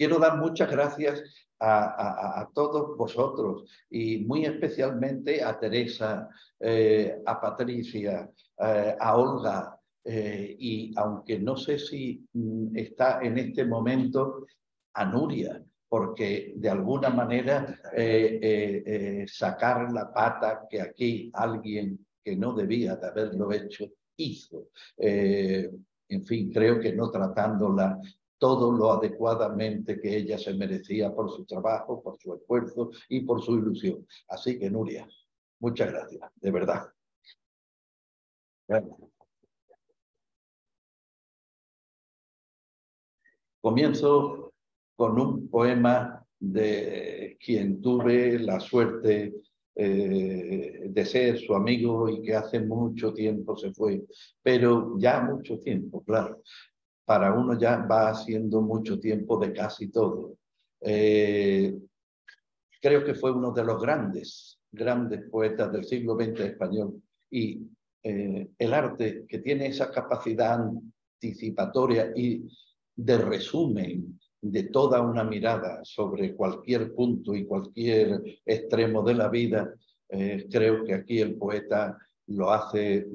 Quiero dar muchas gracias a todos vosotros y muy especialmente a Teresa, a Patricia, a Olga, y aunque no sé si está en este momento, a Nuria, porque de alguna manera sacar la pata que aquí alguien que no debía de haberlo hecho hizo. En fin, creo que no tratándola todo lo adecuadamente que ella se merecía por su trabajo, por su esfuerzo y por su ilusión. Así que, Nuria, muchas gracias, de verdad. Gracias. Comienzo con un poema de quien tuve la suerte de ser su amigo y que hace mucho tiempo se fue, pero ya mucho tiempo, claro. Para uno ya va haciendo mucho tiempo de casi todo. Creo que fue uno de los grandes poetas del siglo XX español. Y el arte, que tiene esa capacidad anticipatoria y de resumen de toda una mirada sobre cualquier punto y cualquier extremo de la vida, creo que aquí el poeta lo hace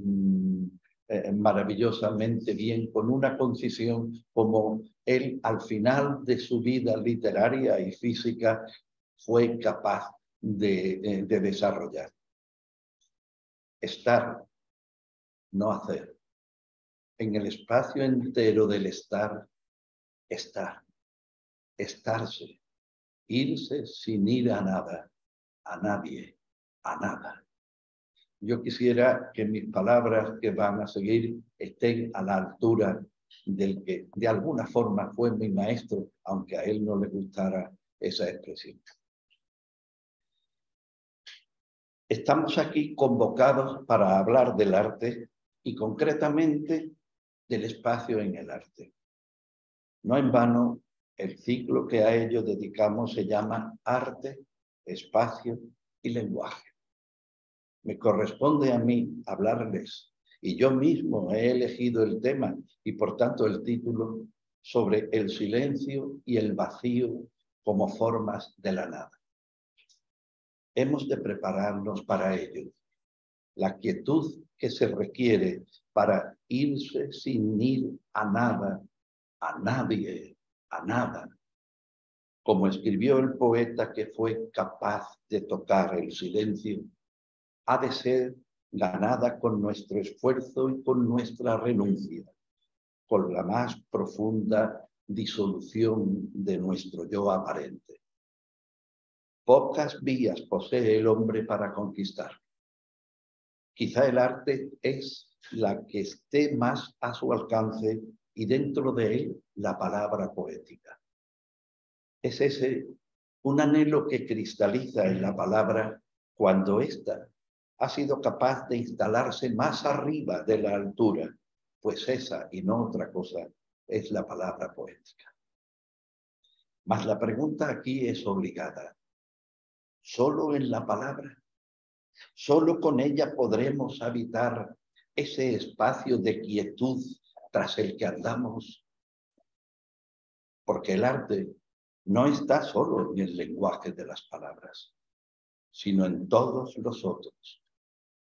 maravillosamente bien, con una concisión como él al final de su vida literaria y física fue capaz de desarrollar. Estar, no hacer. En el espacio entero del estar, estar, estarse, irse sin ir a nada, a nadie, a nada. Yo quisiera que mis palabras que van a seguir estén a la altura del que de alguna forma fue mi maestro, aunque a él no le gustara esa expresión. Estamos aquí convocados para hablar del arte y concretamente del espacio en el arte. No en vano, el ciclo que a ello dedicamos se llama Arte, Espacio y Lenguaje. Me corresponde a mí hablarles y yo mismo he elegido el tema y por tanto el título sobre el silencio y el vacío como formas de la nada. Hemos de prepararnos para ello. La quietud que se requiere para irse sin ir a nada, a nadie, a nada. Como escribió el poeta que fue capaz de tocar el silencio, ha de ser ganada con nuestro esfuerzo y con nuestra renuncia, con la más profunda disolución de nuestro yo aparente. Pocas vías posee el hombre para conquistar. Quizá el arte es la que esté más a su alcance y dentro de él la palabra poética. Es ese un anhelo que cristaliza en la palabra cuando ésta ha sido capaz de instalarse más arriba de la altura, pues esa y no otra cosa es la palabra poética. Mas la pregunta aquí es obligada. ¿Solo en la palabra? ¿Solo con ella podremos habitar ese espacio de quietud tras el que andamos? Porque el arte no está solo en el lenguaje de las palabras, sino en todos los otros,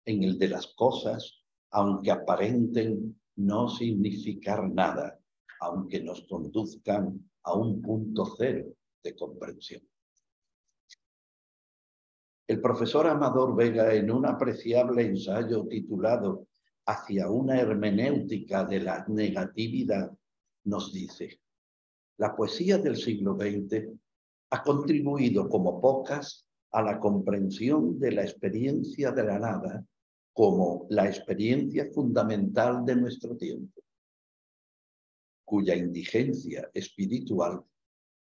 en el de las cosas, aunque aparenten no significar nada, aunque nos conduzcan a un punto cero de comprensión. El profesor Amador Vega, en un apreciable ensayo titulado Hacia una hermenéutica de la negatividad, nos dice: la poesía del siglo XX ha contribuido como pocas a la comprensión de la experiencia de la nada como la experiencia fundamental de nuestro tiempo, cuya indigencia espiritual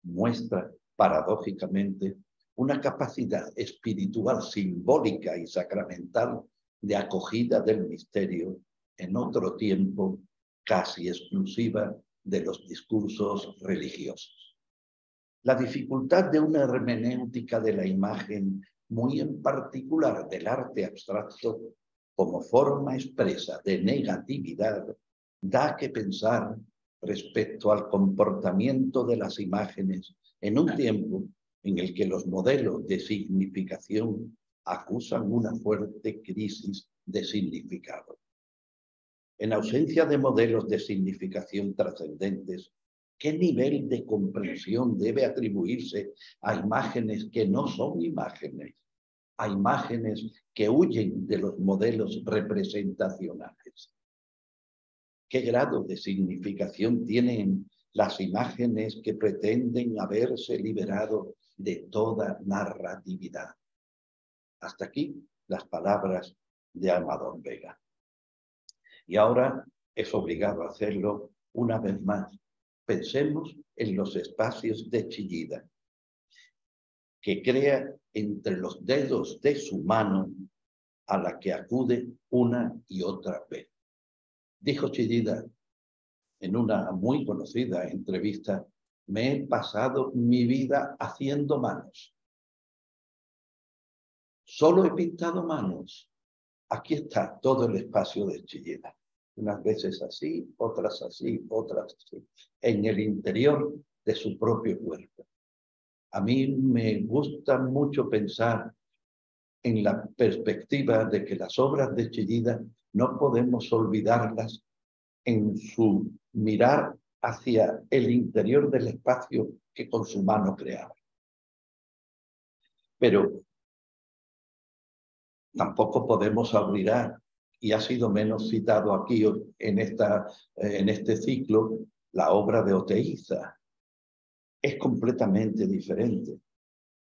muestra paradójicamente una capacidad espiritual simbólica y sacramental de acogida del misterio en otro tiempo casi exclusiva de los discursos religiosos. La dificultad de una hermenéutica de la imagen, muy en particular del arte abstracto, como forma expresa de negatividad, da que pensar respecto al comportamiento de las imágenes en un tiempo en el que los modelos de significación acusan una fuerte crisis de significado. En ausencia de modelos de significación trascendentes, ¿qué nivel de comprensión debe atribuirse a imágenes que no son imágenes? A imágenes que huyen de los modelos representacionales. ¿Qué grado de significación tienen las imágenes que pretenden haberse liberado de toda narratividad? Hasta aquí las palabras de Amador Vega. Y ahora es obligado a hacerlo una vez más. Pensemos en los espacios de Chillida, que crea entre los dedos de su mano a la que acude una y otra vez. Dijo Chillida en una muy conocida entrevista: me he pasado mi vida haciendo manos. Solo he pintado manos. Aquí está todo el espacio de Chillida. Unas veces así, otras así, otras así. En el interior de su propio cuerpo. A mí me gusta mucho pensar en la perspectiva de que las obras de Chillida no podemos olvidarlas en su mirar hacia el interior del espacio que con su mano creaba. Pero tampoco podemos olvidar, y ha sido menos citado aquí en este ciclo, la obra de Oteiza. Es completamente diferente.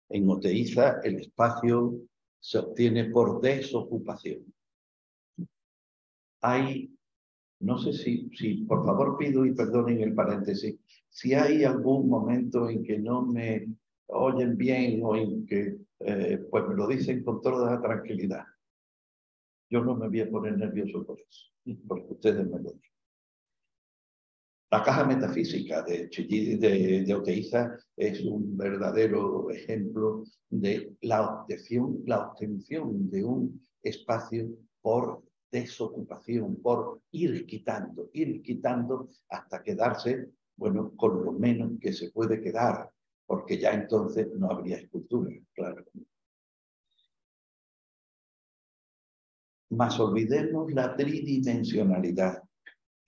En Oteiza el espacio se obtiene por desocupación. Hay, no sé si por favor pido y perdonen el paréntesis, si hay algún momento en que no me oyen bien o en que pues me lo dicen con toda la tranquilidad. Yo no me voy a poner nervioso por eso, porque ustedes me lo dicen. La caja metafísica de Oteiza es un verdadero ejemplo de la obtención de un espacio por desocupación, por ir quitando hasta quedarse, bueno, con lo menos que se puede quedar, porque ya entonces no habría escultura, claro. Mas olvidemos la tridimensionalidad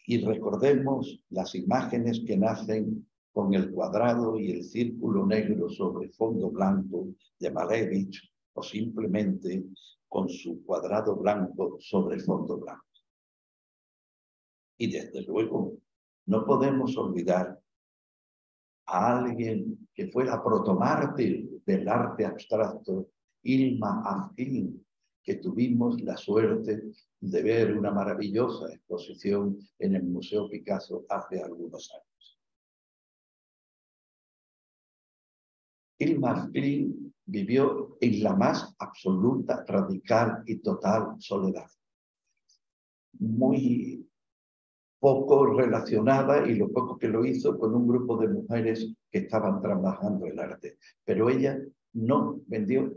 y recordemos las imágenes que nacen con el cuadrado y el círculo negro sobre fondo blanco de Malevich, o simplemente con su cuadrado blanco sobre fondo blanco. Y desde luego no podemos olvidar a alguien que fue la protomártir del arte abstracto, Hilma af Klint, que tuvimos la suerte de ver una maravillosa exposición en el Museo Picasso hace algunos años. Hilma af Klint vivió en la más absoluta, radical y total soledad. Muy poco relacionada, y lo poco que lo hizo, con un grupo de mujeres que estaban trabajando el arte. Pero ella no vendió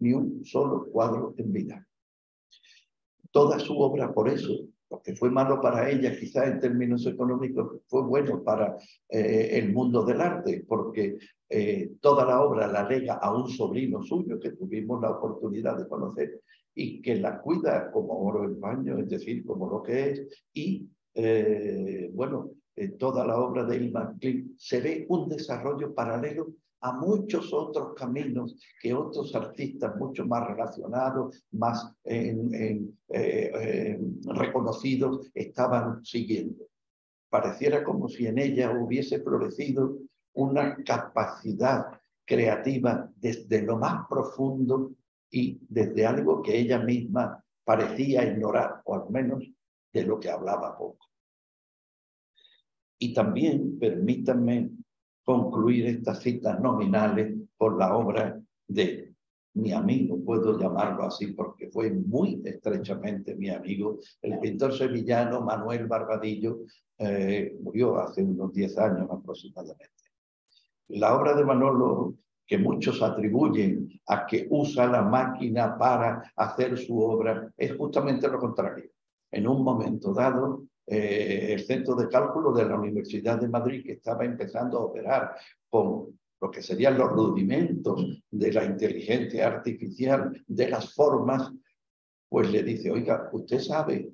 ni un solo cuadro en vida. Toda su obra, por eso, porque fue malo para ella, quizás en términos económicos, fue bueno para el mundo del arte, porque toda la obra la lega a un sobrino suyo que tuvimos la oportunidad de conocer y que la cuida como oro en paño, es decir, como lo que es, y bueno, toda la obra de Hilma Klint se ve un desarrollo paralelo a muchos otros caminos que otros artistas mucho más relacionados, más reconocidos, estaban siguiendo. Pareciera como si en ella hubiese florecido una capacidad creativa desde lo más profundo y desde algo que ella misma parecía ignorar, o al menos de lo que hablaba poco. Y también, permítanme concluir estas citas nominales por la obra de mi amigo, puedo llamarlo así porque fue muy estrechamente mi amigo, el pintor sevillano Manuel Barbadillo, murió hace unos 10 años aproximadamente. La obra de Manolo, que muchos atribuyen a que usa la máquina para hacer su obra, es justamente lo contrario. En un momento dado, el centro de cálculo de la Universidad de Madrid, que estaba empezando a operar con lo que serían los rudimentos de la inteligencia artificial, de las formas, pues le dice, oiga, usted sabe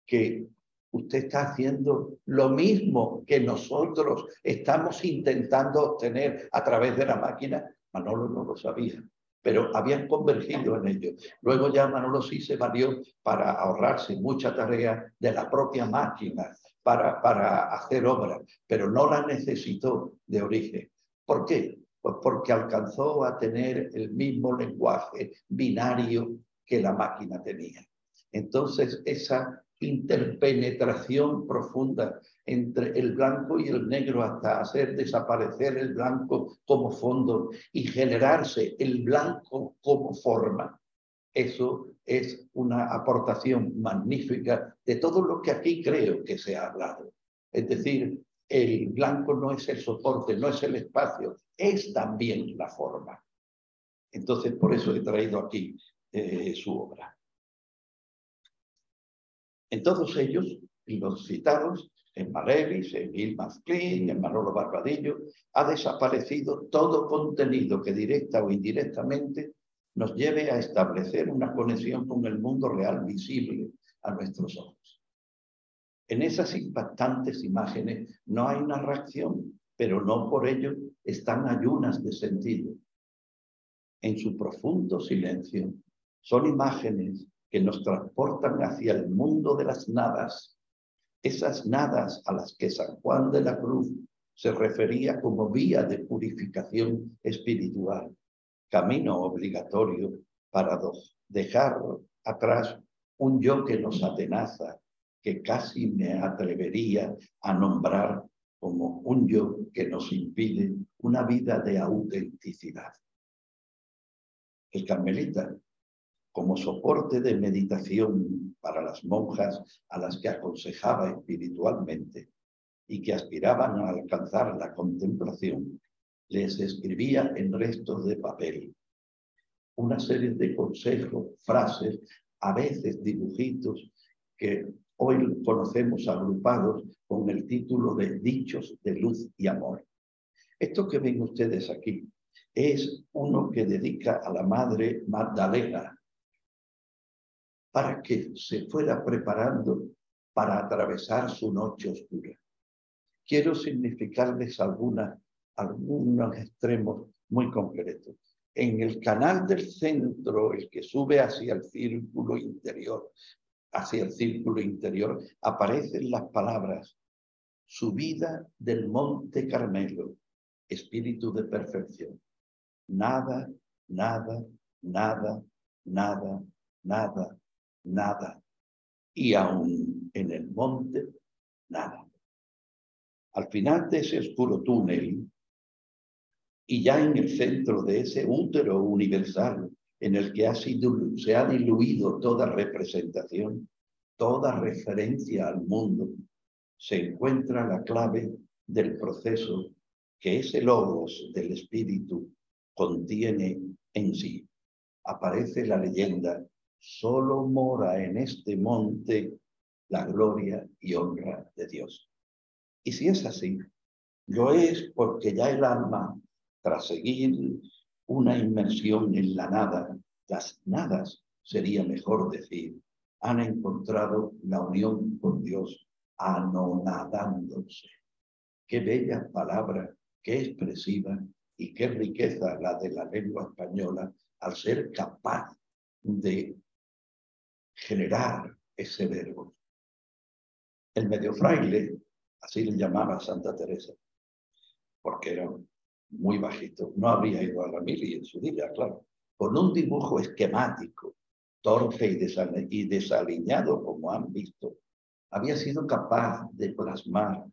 que usted está haciendo lo mismo que nosotros estamos intentando obtener a través de la máquina. Manolo no lo sabía, pero habían convergido en ello. Luego ya Manolo sí se valió para ahorrarse mucha tarea de la propia máquina para hacer obras, pero no la necesitó de origen. ¿Por qué? Pues porque alcanzó a tener el mismo lenguaje binario que la máquina tenía. Entonces, esa interpenetración profunda entre el blanco y el negro hasta hacer desaparecer el blanco como fondo y generarse el blanco como forma, eso es una aportación magnífica de todo lo que aquí creo que se ha hablado. Es decir, el blanco no es el soporte, no es el espacio, es también la forma. Entonces, por eso he traído aquí su obra. En todos ellos, los citados, en Malevis, en Gilman Klein, en Manolo Barbadillo, ha desaparecido todo contenido que directa o indirectamente nos lleve a establecer una conexión con el mundo real visible a nuestros ojos. En esas impactantes imágenes no hay una reacción, pero no por ello están ayunas de sentido. En su profundo silencio son imágenes que nos transportan hacia el mundo de las nadas, esas nadas a las que San Juan de la Cruz se refería como vía de purificación espiritual, camino obligatorio para dejar atrás un yo que nos atenaza, que casi me atrevería a nombrar como un yo que nos impide una vida de autenticidad. El carmelita, como soporte de meditación para las monjas a las que aconsejaba espiritualmente y que aspiraban a alcanzar la contemplación, les escribía en restos de papel una serie de consejos, frases, a veces dibujitos, que hoy conocemos agrupados con el título de Dichos de Luz y Amor. Esto que ven ustedes aquí es uno que dedica a la Madre Magdalena, para que se fuera preparando para atravesar su noche oscura. Quiero significarles algunos extremos muy concretos. En el canal del centro, el que sube hacia el círculo interior, aparecen las palabras: subida del Monte Carmelo, espíritu de perfección. Nada, nada, nada, nada, nada, nada. Y aún en el monte, nada. Al final de ese oscuro túnel, y ya en el centro de ese útero universal en el que se ha diluido toda representación, toda referencia al mundo, se encuentra la clave del proceso que ese logos del espíritu contiene en sí. Aparece la leyenda: solo mora en este monte la gloria y honra de Dios. Y si es así, lo es porque ya el alma, tras seguir una inmersión en la nada, las nadas, sería mejor decir, han encontrado la unión con Dios, anonadándose. Qué bella palabra, qué expresiva y qué riqueza la de la lengua española al ser capaz de generar ese verbo. El medio fraile, así le llamaba Santa Teresa, porque era muy bajito, no habría ido a la mili en su día, claro, con un dibujo esquemático, torpe y desaliñado, como han visto, había sido capaz de plasmar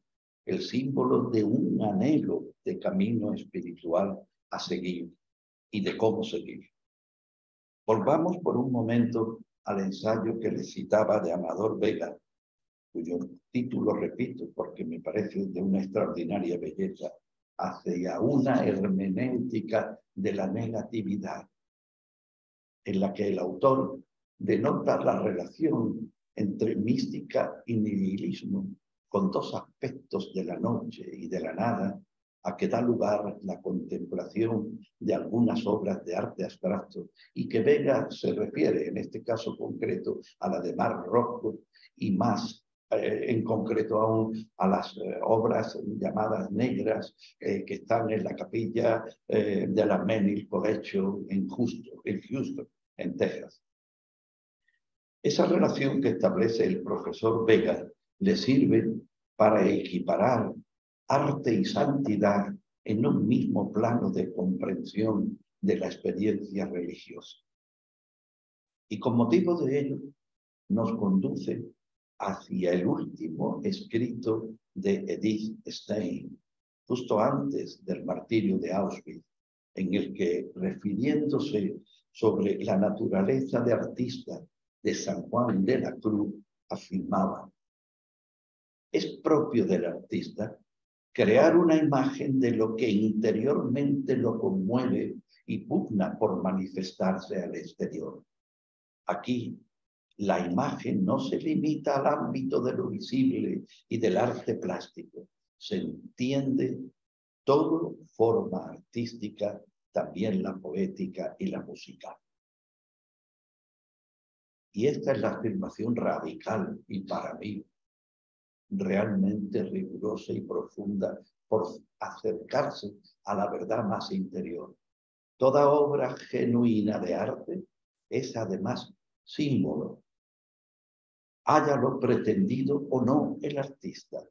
el símbolo de un anhelo de camino espiritual a seguir y de cómo seguir. Volvamos por un momento al ensayo que le citaba de Amador Vega, cuyo título repito porque me parece de una extraordinaria belleza, hacia una hermenéutica de la negatividad, en la que el autor denota la relación entre mística y nihilismo, con dos aspectos de la noche y de la nada, a que da lugar la contemplación de algunas obras de arte abstracto, y que Vega se refiere, en este caso concreto, a la de Marc Rothko y más en concreto aún a las obras llamadas negras que están en la capilla de la Menil Collection en Houston, en Texas. Esa relación que establece el profesor Vega le sirve para equiparar arte y santidad en un mismo plano de comprensión de la experiencia religiosa. Y con motivo de ello nos conduce hacia el último escrito de Edith Stein, justo antes del martirio de Auschwitz, en el que, refiriéndose sobre la naturaleza de artista de San Juan de la Cruz, afirmaba: es propio del artista crear una imagen de lo que interiormente lo conmueve y pugna por manifestarse al exterior. Aquí, la imagen no se limita al ámbito de lo visible y del arte plástico. Se entiende todo forma artística, también la poética y la musical. Y esta es la afirmación radical y para mí realmente rigurosa y profunda por acercarse a la verdad más interior. Toda obra genuina de arte es además símbolo, háyalo pretendido o no el artista,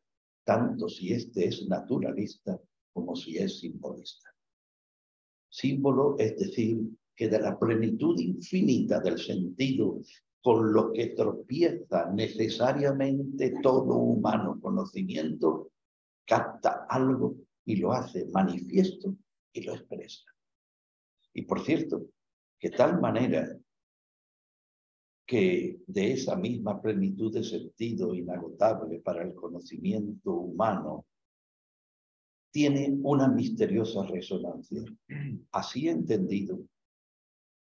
tanto si éste es naturalista como si es simbolista. Símbolo, es decir, que de la plenitud infinita del sentido con lo que tropieza necesariamente todo humano conocimiento, capta algo y lo hace manifiesto y lo expresa. Y por cierto, que tal manera que de esa misma plenitud de sentido inagotable para el conocimiento humano tiene una misteriosa resonancia. Así entendido,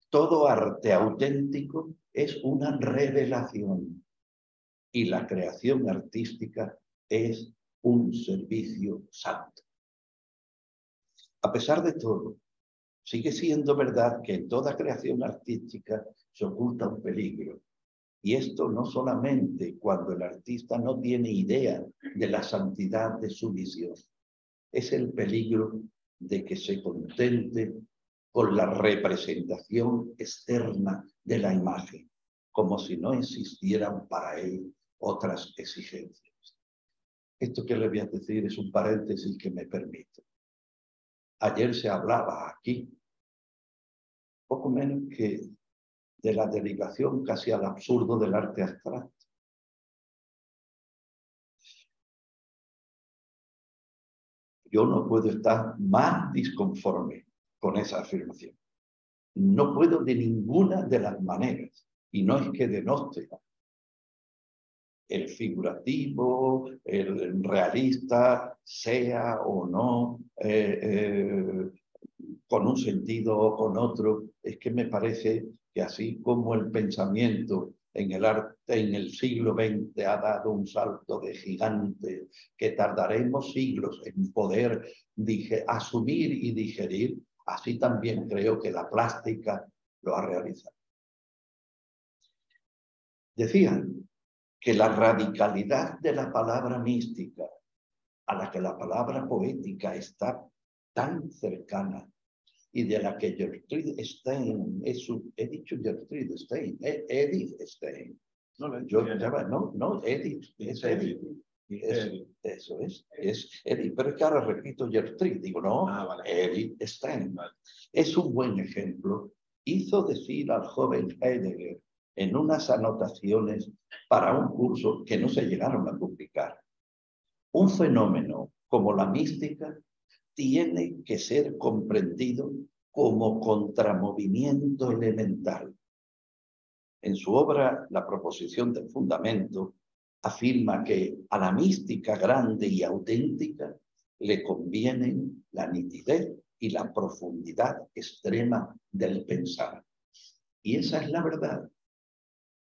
todo arte auténtico es una revelación y la creación artística es un servicio santo. A pesar de todo, sigue siendo verdad que en toda creación artística se oculta un peligro. Y esto no solamente cuando el artista no tiene idea de la santidad de su visión. Es el peligro de que se contente con la representación externa de la imagen, como si no existieran para él otras exigencias. Esto que le voy a decir es un paréntesis que me permite. Ayer se hablaba aquí, poco menos que de la derivación casi al absurdo del arte abstracto. Yo no puedo estar más disconforme con esa afirmación. No puedo de ninguna de las maneras, y no es que denote el figurativo, el realista, sea o no, con un sentido o con otro. Es que me parece que así como el pensamiento en el arte en el siglo XX ha dado un salto de gigante que tardaremos siglos en poder asumir y digerir, así también creo que la plástica lo ha realizado. Decían que la radicalidad de la palabra mística, a la que la palabra poética está tan cercana, y de la que Gertrude Stein, he dicho Gertrude Stein, Edith Stein. No, Edith, es Edith. Eso es Edith, pero es que ahora repito Gertrude, digo, no, vale. Edith Stein. Vale. Es un buen ejemplo. Hizo decir al joven Heidegger en unas anotaciones para un curso que no se llegaron a publicar: un fenómeno como la mística tiene que ser comprendido como contramovimiento elemental. En su obra La proposición del fundamento, afirma que a la mística grande y auténtica le convienen la nitidez y la profundidad extrema del pensar. Y esa es la verdad.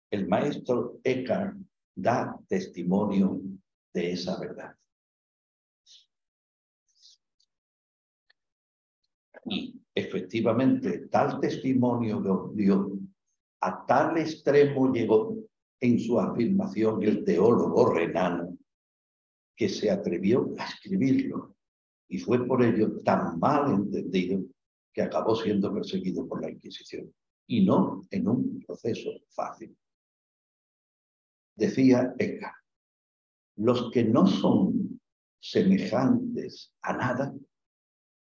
El maestro Eckhart da testimonio de esa verdad. Y efectivamente, tal testimonio lo dio, a tal extremo llegó en su afirmación el teólogo renano, que se atrevió a escribirlo y fue por ello tan mal entendido que acabó siendo perseguido por la Inquisición, y no en un proceso fácil. Decía Eckhart, los que no son semejantes a nada,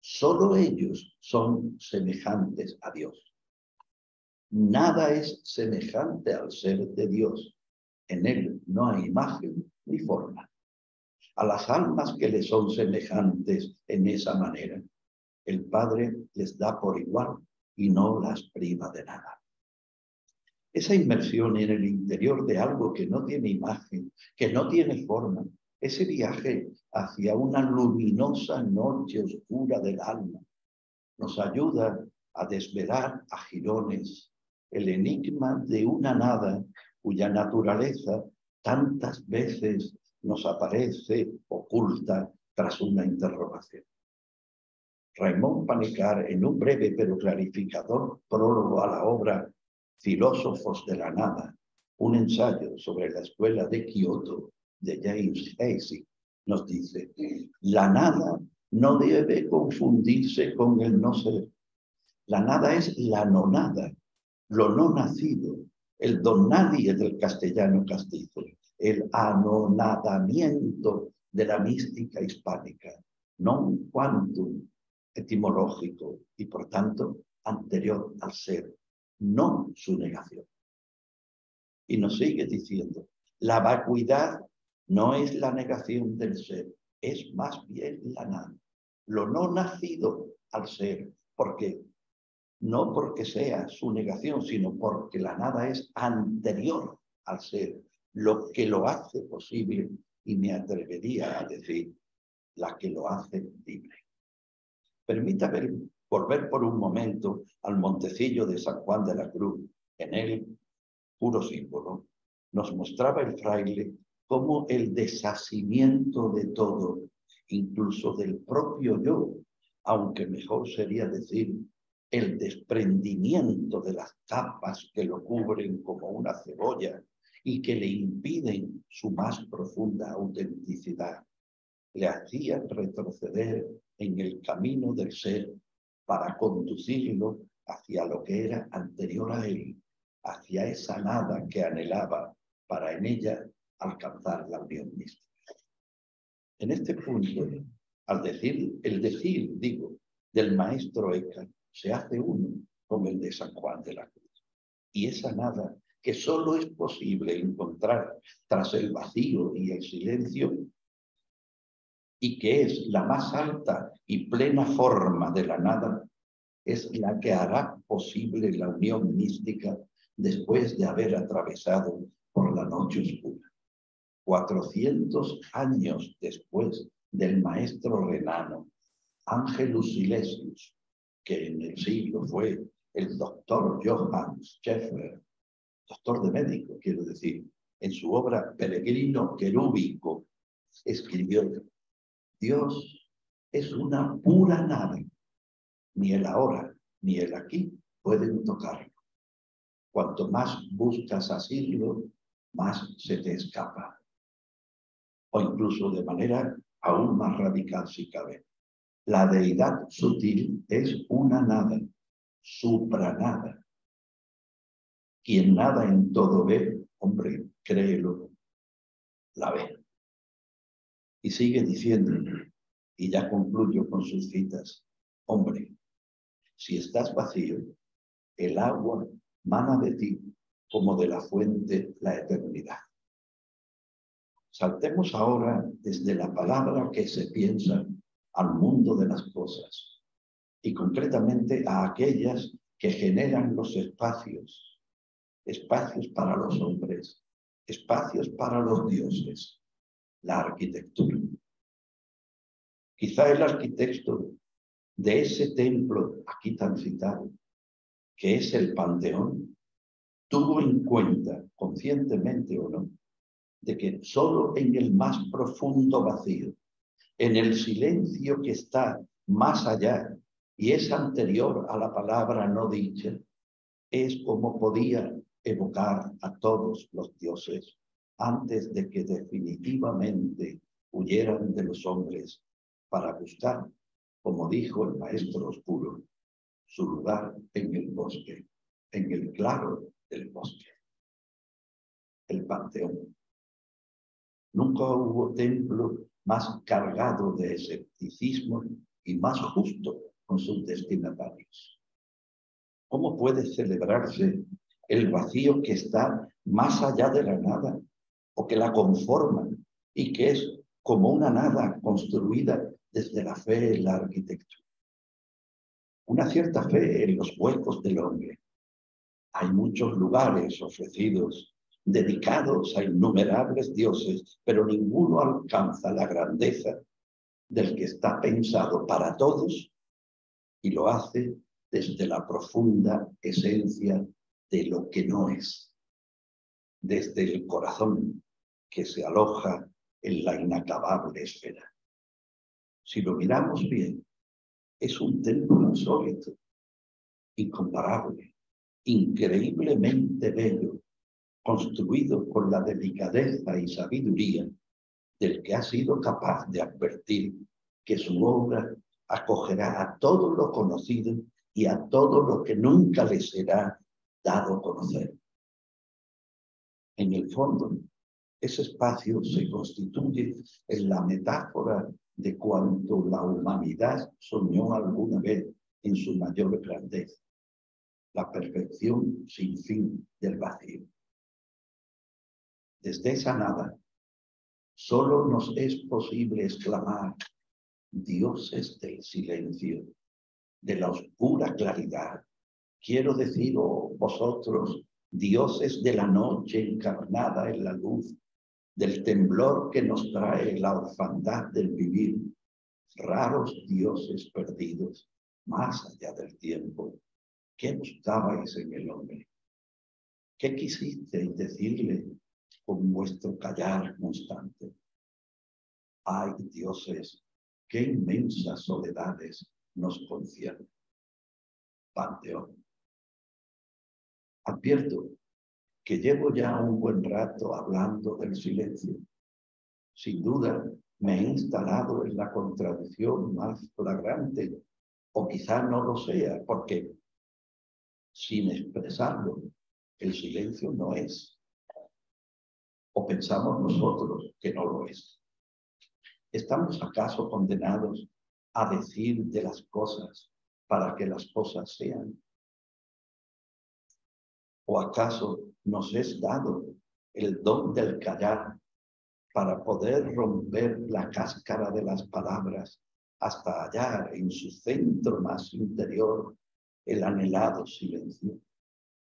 solo ellos son semejantes a Dios. Nada es semejante al ser de Dios. En él no hay imagen ni forma. A las almas que le son semejantes en esa manera, el Padre les da por igual y no las priva de nada. Esa inmersión en el interior de algo que no tiene imagen, que no tiene forma, ese viaje hacia una luminosa noche oscura del alma, nos ayuda a desvelar a jirones el enigma de una nada cuya naturaleza tantas veces nos aparece oculta tras una interrogación. Raymond Panikkar, en un breve pero clarificador prólogo a la obra Filósofos de la Nada, un ensayo sobre la escuela de Kioto de James Heisig, nos dice: la nada no debe confundirse con el no ser. La nada es la no nada, lo no nacido, el don nadie del castellano castizo, el anonadamiento de la mística hispánica, non quantum etimológico y por tanto anterior al ser, no su negación. Y nos sigue diciendo, la vacuidad no es la negación del ser, es más bien la nada, lo no nacido al ser. ¿Por qué? No porque sea su negación, sino porque la nada es anterior al ser, lo que lo hace posible, y me atrevería a decir, la que lo hace libre. Permítame volver por un momento al montecillo de San Juan de la Cruz. En él, puro símbolo, nos mostraba el fraile cómo el deshacimiento de todo, incluso del propio yo, aunque mejor sería decir el desprendimiento de las capas que lo cubren como una cebolla y que le impiden su más profunda autenticidad, le hacían retroceder en el camino del ser para conducirlo hacia lo que era anterior a él, hacia esa nada que anhelaba para en ella alcanzar la unión mística. En este punto, el decir, del maestro Eckhart se hace uno con el de San Juan de la Cruz. Y esa nada que solo es posible encontrar tras el vacío y el silencio, y que es la más alta y plena forma de la nada, es la que hará posible la unión mística después de haber atravesado por la noche oscura. 400 años después del maestro renano Angelus Silesius, que en el siglo fue el doctor Johann Schäfer, doctor de médico, quiero decir, en su obra Peregrino Querúbico, escribió: Dios es una pura nada. Ni el ahora ni el aquí pueden tocarlo. Cuanto más buscas asirlo, más se te escapa. O incluso de manera aún más radical si cabe. La deidad sutil es una nada, supranada. Quien nada en todo ve, hombre, créelo, la ve. Y sigue diciendo, y ya concluyo con sus citas: hombre, si estás vacío, el agua mana de ti como de la fuente la eternidad. Saltemos ahora desde la palabra que se piensa al mundo de las cosas y concretamente a aquellas que generan los espacios, espacios para los hombres, espacios para los dioses, la arquitectura. Quizá el arquitecto de ese templo aquí tan citado, que es el Panteón, tuvo en cuenta, conscientemente o no, de que solo en el más profundo vacío, en el silencio que está más allá y es anterior a la palabra no dicha, es como podía evocar a todos los dioses antes de que definitivamente huyeran de los hombres para buscar, como dijo el maestro oscuro, su lugar en el bosque, en el claro del bosque, el panteón. Nunca hubo templo más cargado de escepticismo y más justo con sus destinatarios. ¿Cómo puede celebrarse el vacío que está más allá de la nada o que la conforma y que es como una nada construida desde la fe en la arquitectura? Una cierta fe en los huecos del hombre. Hay muchos lugares ofrecidos, dedicados a innumerables dioses, pero ninguno alcanza la grandeza del que está pensado para todos y lo hace desde la profunda esencia de lo que no es, desde el corazón que se aloja en la inacabable esfera. Si lo miramos bien, es un templo insólito, incomparable, increíblemente bello, construido con la delicadeza y sabiduría del que ha sido capaz de advertir que su obra acogerá a todo lo conocido y a todo lo que nunca le será dado a conocer. En el fondo, ese espacio se constituye en la metáfora de cuanto la humanidad soñó alguna vez en su mayor grandeza, la perfección sin fin del vacío. Desde esa nada, solo nos es posible exclamar, dioses del silencio, de la oscura claridad. Quiero deciros vosotros, dioses de la noche encarnada en la luz, del temblor que nos trae la orfandad del vivir, raros dioses perdidos, más allá del tiempo. ¿Qué buscabais en el hombre? ¿Qué quisisteis decirle con vuestro callar constante? Ay, dioses, qué inmensas soledades nos conciernen. Panteón. Advierto que llevo ya un buen rato hablando del silencio. Sin duda, me he instalado en la contradicción más flagrante, o quizá no lo sea, porque sin expresarlo, el silencio no es. O pensamos nosotros que no lo es. ¿Estamos acaso condenados a decir de las cosas para que las cosas sean? ¿O acaso nos es dado el don del callar para poder romper la cáscara de las palabras hasta hallar en su centro más interior el anhelado silencio,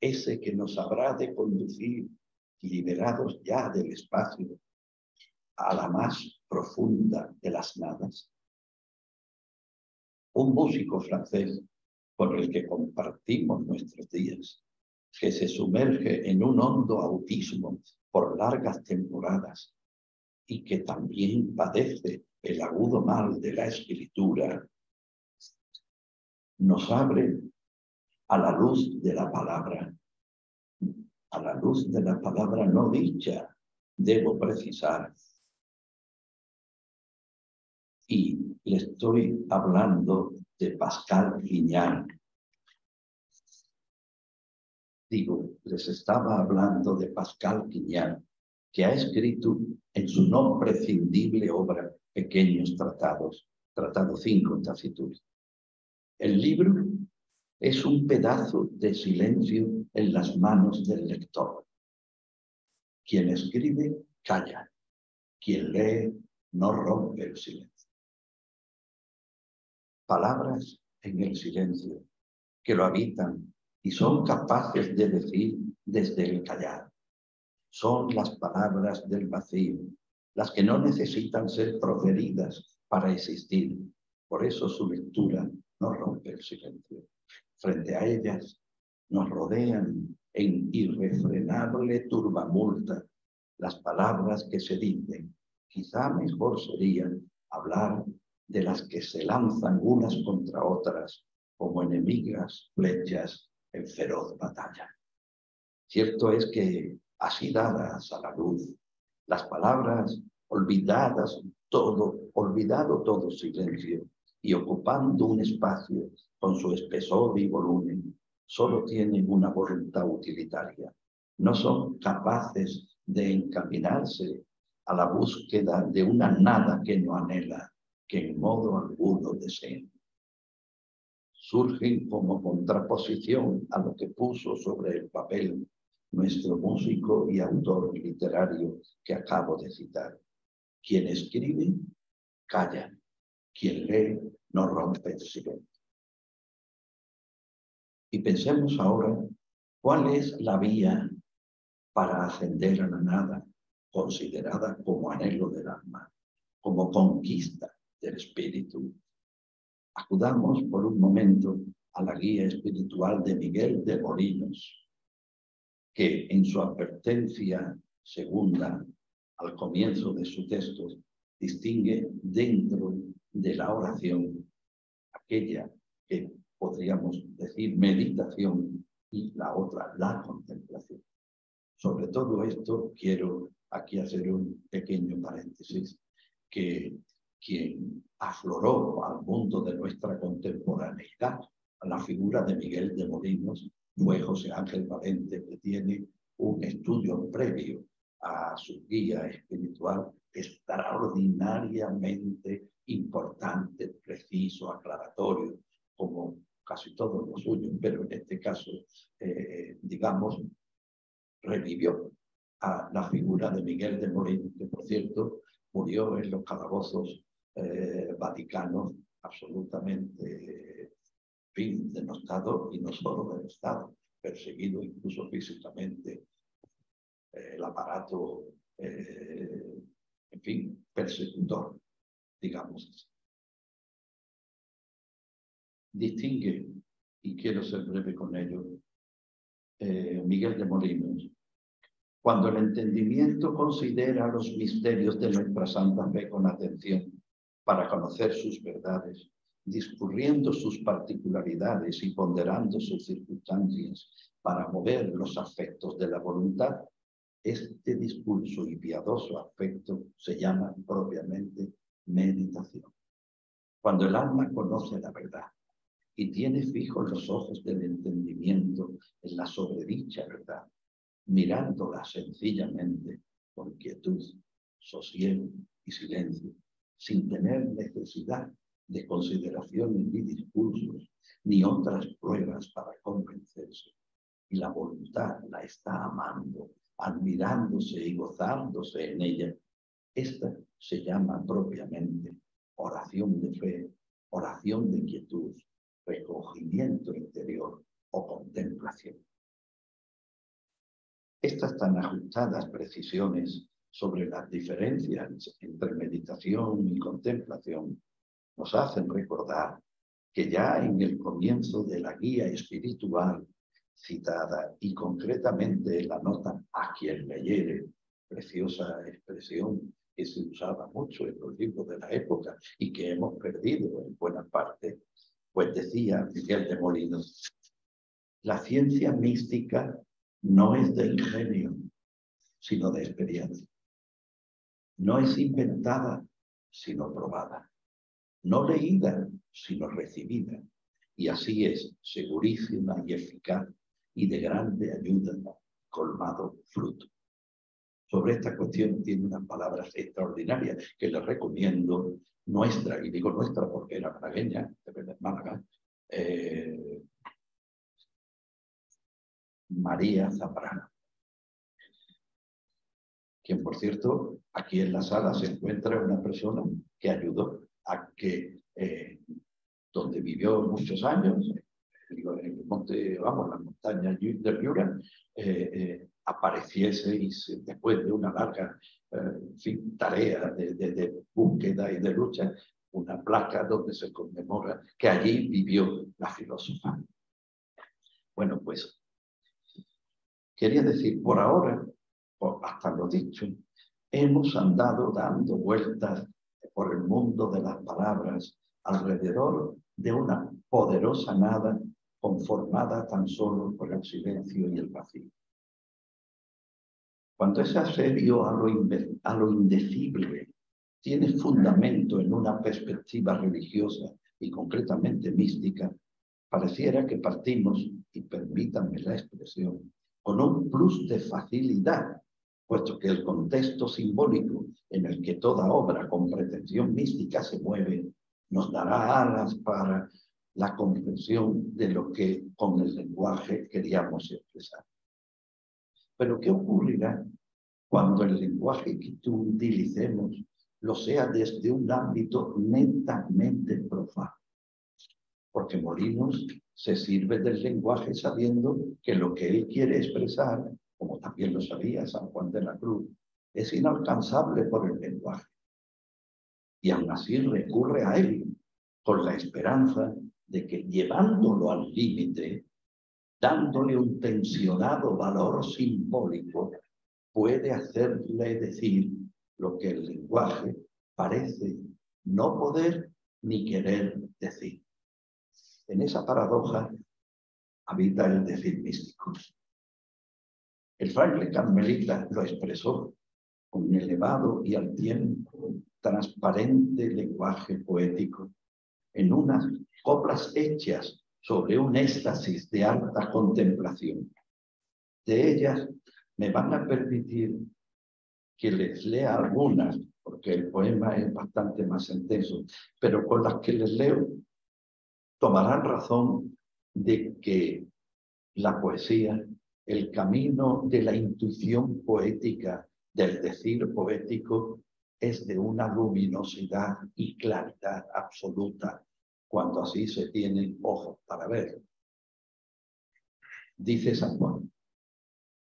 ese que nos habrá de conducir, liberados ya del espacio, a la más profunda de las nadas? Un músico francés con el que compartimos nuestros días, que se sumerge en un hondo autismo por largas temporadas y que también padece el agudo mal de la escritura, nos abre a la luz de la palabra, a la luz de la palabra no dicha, debo precisar. Y le estoy hablando de Pascal Quignard. Digo, les estaba hablando de Pascal Quignard, que ha escrito en su no prescindible obra Pequeños Tratados, Tratado 5 en Taciturno. El libro es un pedazo de silencio en las manos del lector. Quien escribe, calla. Quien lee, no rompe el silencio. Palabras en el silencio que lo habitan y son capaces de decir desde el callar. Son las palabras del vacío, las que no necesitan ser proferidas para existir. Por eso su lectura no rompe el silencio. Frente a ellas nos rodean en irrefrenable turbamulta las palabras que se dicen. Quizá mejor sería hablar de las que se lanzan unas contra otras como enemigas flechas en feroz batalla. Cierto es que así dadas a la luz, las palabras olvidado todo silencio y ocupando un espacio con su espesor y volumen, solo tienen una voluntad utilitaria. No son capaces de encaminarse a la búsqueda de una nada que no anhela, que en modo alguno desea. Surgen como contraposición a lo que puso sobre el papel nuestro músico y autor literario que acabo de citar. Quien escribe, calla. Quien lee, no rompe el silencio. Y pensemos ahora, ¿cuál es la vía para ascender a la nada, considerada como anhelo del alma, como conquista del espíritu? Acudamos por un momento a la guía espiritual de Miguel de Molinos, que en su advertencia segunda, al comienzo de su texto, distingue dentro de la oración aquella que podríamos decir meditación y la otra, la contemplación. Sobre todo esto quiero aquí hacer un pequeño paréntesis, que quien afloró al mundo de nuestra contemporaneidad a la figura de Miguel de Molinos fue José Ángel Valente, que tiene un estudio previo a su guía espiritual extraordinariamente importante, preciso, aclaratorio, como casi todos los suyos, pero en este caso, digamos, revivió a la figura de Miguel de Molinos, que por cierto murió en los calabozos vaticanos absolutamente denostado, y no solo denostado, perseguido incluso físicamente, el aparato, en fin, persecutor, digamos así. Distingue, y quiero ser breve con ello, Miguel de Molinos, cuando el entendimiento considera los misterios de nuestra santa fe con atención para conocer sus verdades, discurriendo sus particularidades y ponderando sus circunstancias para mover los afectos de la voluntad, este discurso y piadoso afecto se llama propiamente meditación. Cuando el alma conoce la verdad y tiene fijos los ojos del entendimiento en la sobredicha verdad, mirándola sencillamente con quietud, sosiego y silencio, sin tener necesidad de consideraciones ni discursos, ni otras pruebas para convencerse. Y la voluntad la está amando, admirándose y gozándose en ella. Esta se llama propiamente oración de fe, oración de quietud, recogimiento interior o contemplación. Estas tan ajustadas precisiones sobre las diferencias entre meditación y contemplación nos hacen recordar que ya en el comienzo de la guía espiritual citada, y concretamente en la nota "a quien leyere", preciosa expresión que se usaba mucho en los libros de la época y que hemos perdido en buena parte, pues decía Miguel de Molinos: la ciencia mística no es de ingenio, sino de experiencia. No es inventada, sino probada. No leída, sino recibida. Y así es segurísima y eficaz y de grande ayuda, colmado fruto. Sobre esta cuestión tiene unas palabras extraordinarias que les recomiendo, nuestra, y digo nuestra porque era malagueña, de Málaga, María Zambrana, quien, por cierto, aquí en la sala se encuentra una persona que ayudó a que, donde vivió muchos años, en el monte, vamos, las montañas del Jura, apareciese y después de una larga tarea de búsqueda y de lucha, una placa donde se conmemora que allí vivió la filósofa. Bueno, pues Quería decir, por ahora, hasta lo dicho, hemos andado dando vueltas por el mundo de las palabras alrededor de una poderosa nada conformada tan solo por el silencio y el vacío. Cuando ese asedio a lo indecible tiene fundamento en una perspectiva religiosa y concretamente mística, pareciera que partimos, y permítanme la expresión, con un plus de facilidad, puesto que el contexto simbólico en el que toda obra con pretensión mística se mueve nos dará alas para la comprensión de lo que con el lenguaje queríamos expresar. Pero ¿qué ocurrirá cuando el lenguaje que utilicemos lo sea desde un ámbito netamente profano? Porque Molinos se sirve del lenguaje sabiendo que lo que él quiere expresar, como también lo sabía San Juan de la Cruz, es inalcanzable por el lenguaje. Y aún así recurre a él con la esperanza de que llevándolo al límite, dándole un tensionado valor simbólico, puede hacerle decir lo que el lenguaje parece no poder ni querer decir. En esa paradoja habita el decir místico. El fraile carmelita lo expresó con un elevado y al tiempo transparente lenguaje poético en unas coplas hechas sobre un éxtasis de alta contemplación. De ellas me van a permitir que les lea algunas, porque el poema es bastante más intenso, pero con las que les leo tomarán razón de que la poesía, el camino de la intuición poética, del decir poético, es de una luminosidad y claridad absoluta, cuando así se tienen ojos para ver. Dice San Juan: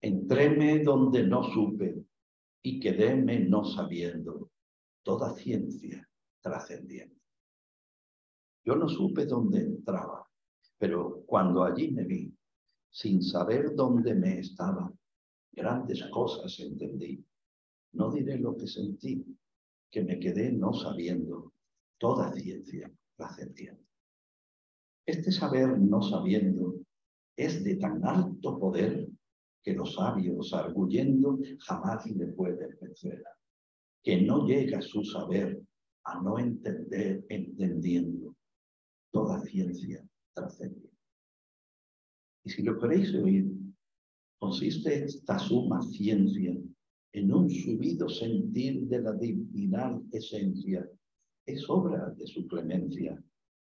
entréme donde no supe y quedéme no sabiendo toda ciencia trascendiente. Yo no supe dónde entraba, pero cuando allí me vi, sin saber dónde me estaba, grandes cosas entendí. No diré lo que sentí, que me quedé no sabiendo toda ciencia trascendiente. Este saber no sabiendo es de tan alto poder que los sabios, arguyendo, jamás le pueden vencer, que no llega su saber a no entender entendiendo toda ciencia trascendiente. Y si lo queréis oír, consiste esta suma ciencia en un subido sentir de la divinal esencia. Es obra de su clemencia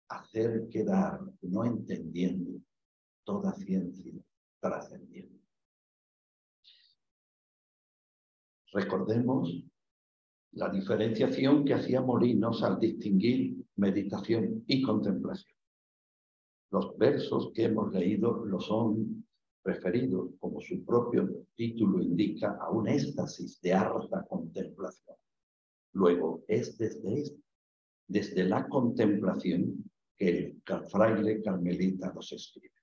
hacer quedar, no entendiendo, toda ciencia trascendiente. Recordemos la diferenciación que hacía Molinos al distinguir meditación y contemplación. Los versos que hemos leído lo son referidos, como su propio título indica, a un éxtasis de alta contemplación. Luego, es desde la contemplación que el fraile carmelita los escribe.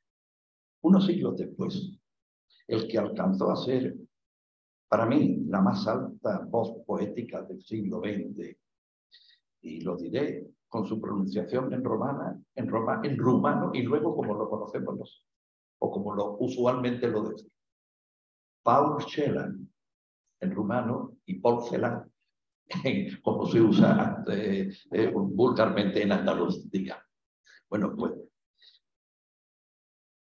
Unos siglos después, el que alcanzó a ser, para mí, la más alta voz poética del siglo XX, y lo diré con su pronunciación en rumano, y luego como lo conocemos o como lo usualmente lo decimos. Paul Celan en rumano y Paul Celan como se usa vulgarmente en andaluz, digamos. Bueno, pues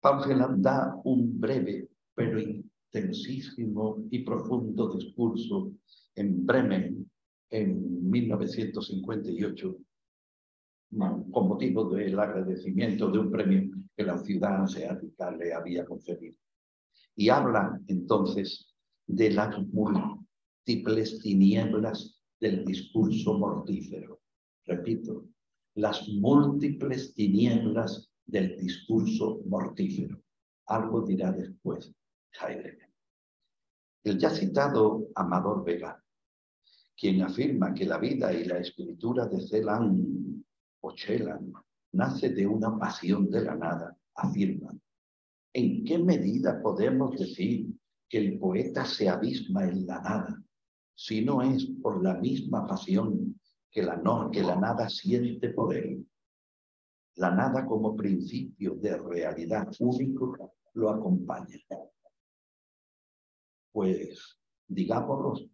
Paul Celan da un breve pero intensísimo y profundo discurso en Bremen en 1958 con motivo del agradecimiento de un premio que la ciudad hanseática le había concedido. Y habla entonces de las múltiples tinieblas del discurso mortífero. Repito, las múltiples tinieblas del discurso mortífero. Algo dirá después Heidegger. El ya citado Amador Vega, quien afirma que la vida y la escritura de Celan o Celan nace de una pasión de la nada, afirma: ¿en qué medida podemos decir que el poeta se abisma en la nada, sino es por la misma pasión que la nada siente por él. La nada como principio de realidad único lo acompaña. Pues digámoslo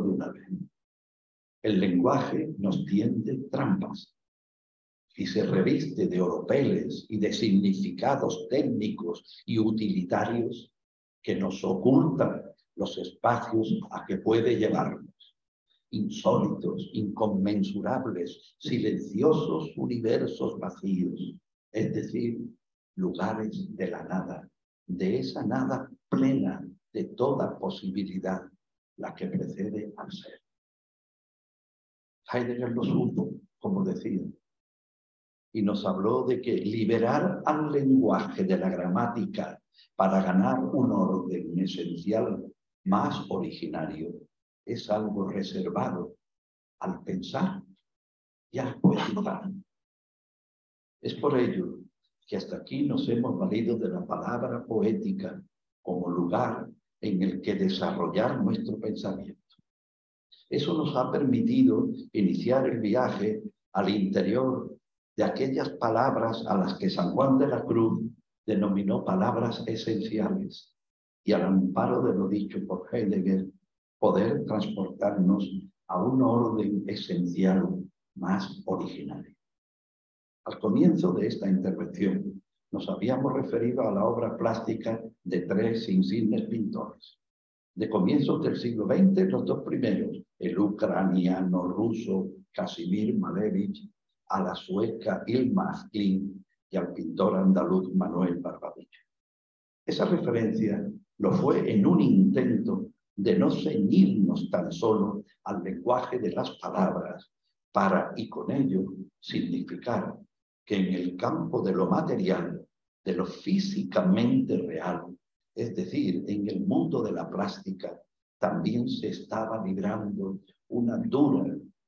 de una vez. El lenguaje nos tiende trampas y se reviste de oropeles y de significados técnicos y utilitarios que nos ocultan los espacios a que puede llevarnos. Insólitos, inconmensurables, silenciosos universos vacíos, es decir, lugares de la nada, de esa nada plena de toda posibilidad, la que precede al ser. Heidegger lo supo, como decía, y nos habló de que liberar al lenguaje de la gramática para ganar un orden esencial más originario es algo reservado al pensar y al poetizar. Es por ello que hasta aquí nos hemos valido de la palabra poética como lugar en el que desarrollar nuestro pensamiento. Eso nos ha permitido iniciar el viaje al interior de aquellas palabras a las que San Juan de la Cruz denominó palabras esenciales, y al amparo de lo dicho por Heidegger, poder transportarnos a un orden esencial más originario. Al comienzo de esta intervención nos habíamos referido a la obra plástica de tres insignes pintores. De comienzos del siglo XX, los dos primeros, el ucraniano-ruso Casimir Malevich, a la sueca Ilma Asklin y al pintor andaluz Manuel Barbadillo. Esa referencia lo fue en un intento de no ceñirnos tan solo al lenguaje de las palabras para, y con ello, significar que en el campo de lo material, de lo físicamente real, es decir, en el mundo de la plástica, también se estaba librando una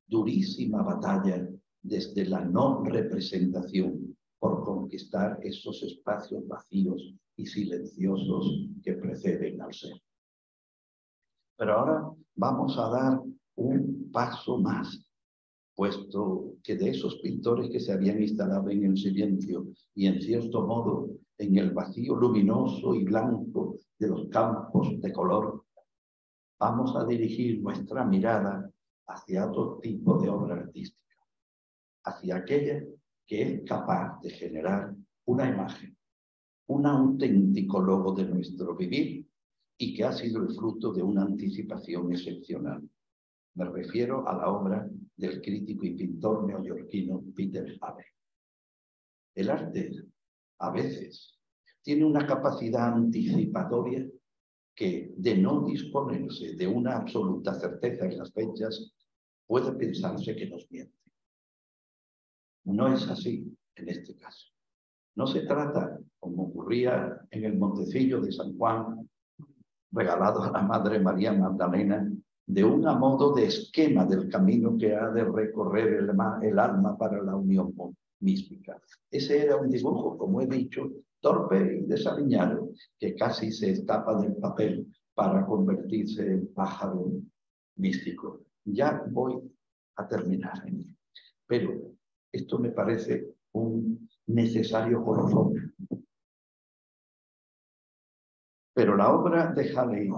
durísima batalla desde la no representación por conquistar esos espacios vacíos y silenciosos que preceden al ser. Pero ahora vamos a dar un paso más, puesto que de esos pintores que se habían instalado en el silencio y en cierto modo en el vacío luminoso y blanco de los campos de color, vamos a dirigir nuestra mirada hacia otro tipo de obra artística, hacia aquella que es capaz de generar una imagen, un auténtico logo de nuestro vivir y que ha sido el fruto de una anticipación excepcional. Me refiero a la obra del crítico y pintor neoyorquino Peter Haber. El arte, a veces, tiene una capacidad anticipatoria que, de no disponerse de una absoluta certeza en las fechas, puede pensarse que nos miente. No es así en este caso. No se trata, como ocurría en el Montecillo de San Juan, regalado a la Madre María Magdalena, de un modo de esquema del camino que ha de recorrer el alma para la unión mística. Ese era un dibujo, como he dicho, torpe y desaliñado, que casi se escapa del papel para convertirse en pájaro místico. Ya voy a terminar, pero esto me parece un necesario colofón. Pero la obra de Halley,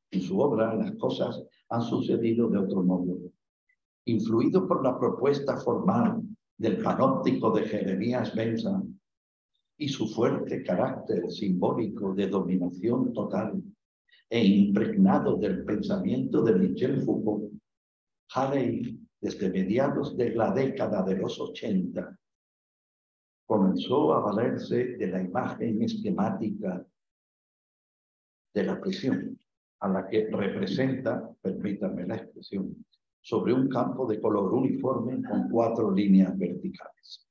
en su obra, las cosas han sucedido de otro modo. Influido por la propuesta formal del panóptico de Jeremías Bentham y su fuerte carácter simbólico de dominación total e impregnado del pensamiento de Michel Foucault, Halley, desde mediados de la década de los 80, comenzó a valerse de la imagen esquemática de la prisión, a la que representa, permítanme la expresión, sobre un campo de color uniforme con 4 líneas verticales.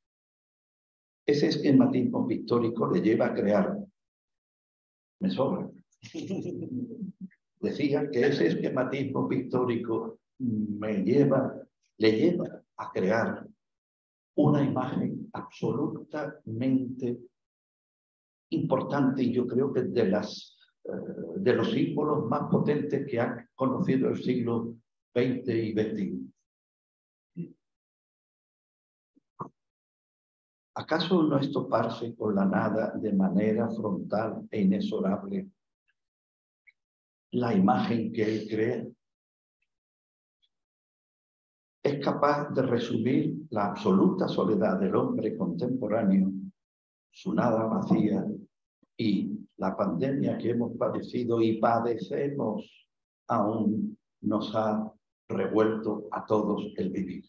Ese esquematismo pictórico le lleva a crear, me sobra, decía que ese esquematismo pictórico le lleva a crear una imagen absolutamente importante, y yo creo que de las de los símbolos más potentes que han conocido el siglo XX y XXI. ¿Acaso no es toparse con la nada de manera frontal e inexorable la imagen que él crea? Es capaz de resumir la absoluta soledad del hombre contemporáneo, su nada vacía y la pandemia que hemos padecido y padecemos aún nos ha revuelto a todos el vivir.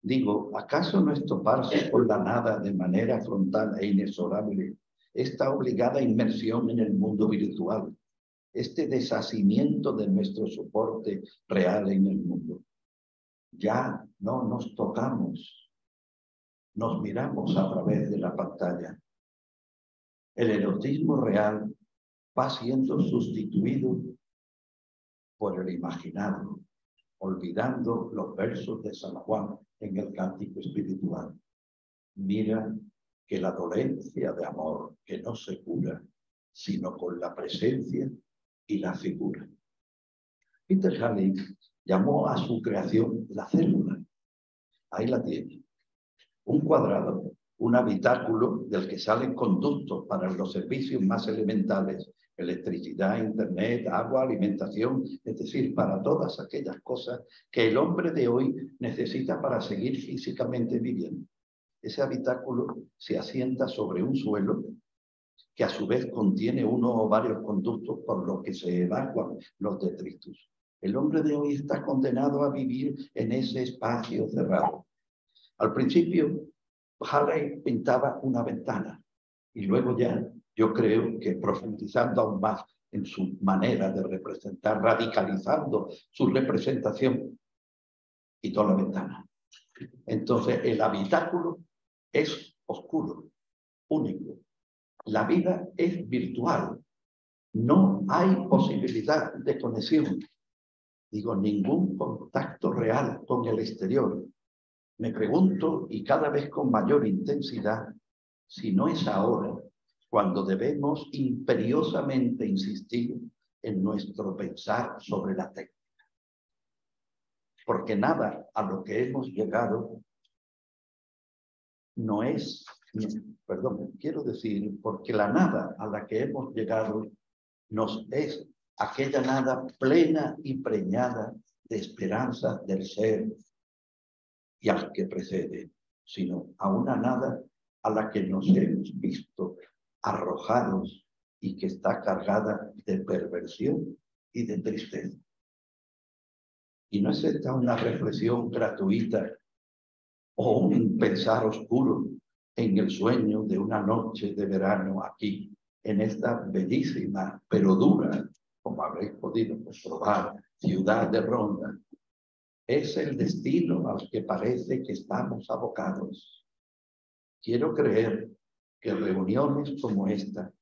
Digo, ¿acaso no es toparse con la nada de manera frontal e inexorable esta obligada inmersión en el mundo virtual, este deshacimiento de nuestro soporte real en el mundo? Ya no nos tocamos, nos miramos a través de la pantalla. El erotismo real va siendo sustituido por el imaginado, olvidando los versos de San Juan en el Cántico Espiritual. Mira que la dolencia de amor que no se cura, sino con la presencia y la figura. Peter Halley llamó a su creación la célula. Ahí la tiene. Un cuadrado, un habitáculo del que salen conductos para los servicios más elementales, electricidad, internet, agua, alimentación, es decir, para todas aquellas cosas que el hombre de hoy necesita para seguir físicamente viviendo. Ese habitáculo se asienta sobre un suelo que a su vez contiene uno o varios conductos por los que se evacuan los detritus. El hombre de hoy está condenado a vivir en ese espacio cerrado. Al principio, Halley pintaba una ventana y luego ya, yo creo que profundizando aún más en su manera de representar, radicalizando su representación, quitó la ventana. Entonces, el habitáculo es oscuro, único. La vida es virtual. No hay posibilidad de conexión. Digo, ningún contacto real con el exterior. Me pregunto, y cada vez con mayor intensidad, si no es ahora cuando debemos imperiosamente insistir en nuestro pensar sobre la técnica. Porque nada a lo que hemos llegado no es, perdón, quiero decir, porque la nada a la que hemos llegado nos es aquella nada plena y preñada de esperanza del ser y al que precede, sino a una nada a la que nos hemos visto arrojados y que está cargada de perversión y de tristeza. Y no es esta una reflexión gratuita o un pensar oscuro en el sueño de una noche de verano aquí, en esta bellísima pero dura, como habréis podido comprobar, ciudad de Ronda. Es el destino al que parece que estamos abocados. Quiero creer que reuniones como esta,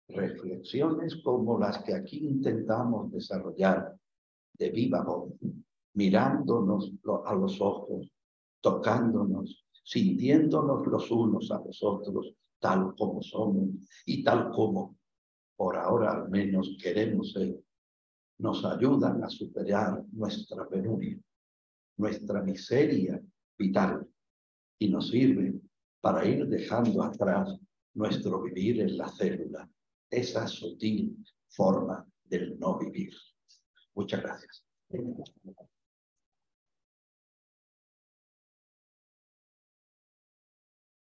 reflexiones como las que aquí intentamos desarrollar de viva voz, mirándonos a los ojos, tocándonos, sintiéndonos los unos a los otros, tal como somos y tal como, por ahora al menos, queremos ser, nos ayudan a superar nuestra penuria, nuestra miseria vital, y nos sirven para ir dejando atrás nuestro vivir en la célula, esa sutil forma del no vivir. Muchas gracias.